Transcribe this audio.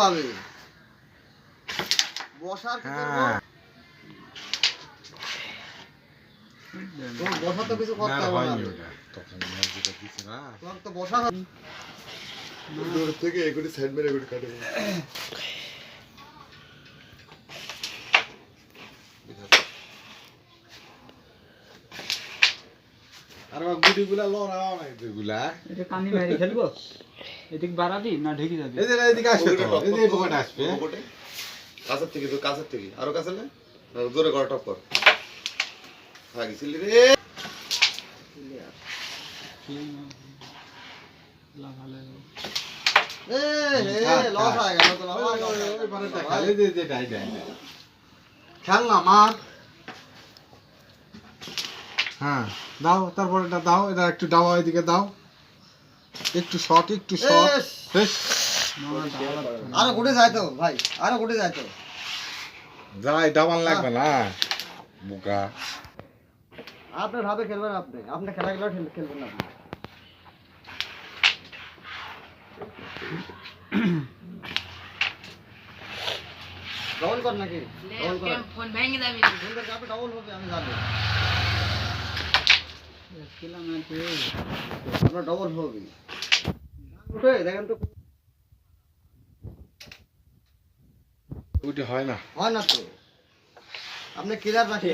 ভাবে বসার কি করব তো বসা তো কিছু করতে হবে না তখন মসজিদে দিছি না তোমার তো বসা দূর থেকে এগুলি সাইড মেরে এগুলি কাটে আর গুড়িগুলা লড়াও নাই দুগুলা এটা কানি মারি খেলবো এদিক বাড়াবি না ঢেকে যাবে এই যে এদিকে আসবে তো এই যে পকেটে আসবে পকেটে কাছের থেকে আরো কাছে না জোরে কর টপ কর হয়ে গেছিলি রে লস হয়ে গেল তো খেলনা মার হ্যাঁ দাও তারপর এটা দাও এটা একটু দাও এদিকে দাও একটু শর্ট বেশ আরো ঘুরে যায় তো ভাই আরো ঘুরে যায় তো যাই ডাবল লাগবে না বুকা আপনি ভাবে খেলবেন আপনি খেলা গেলেও খেলবেন না আপনি ডবল কর নাকি ডবল কর ফোন ভেঙে যাবে সুন্দর কাপে ডবল হবে আমি জানি খেলা না তুই আপনার ডবল হবে উঠে দেখেন তো ওইটা হয় না হয় না তো আপনি ক্লিয়ার রাখতে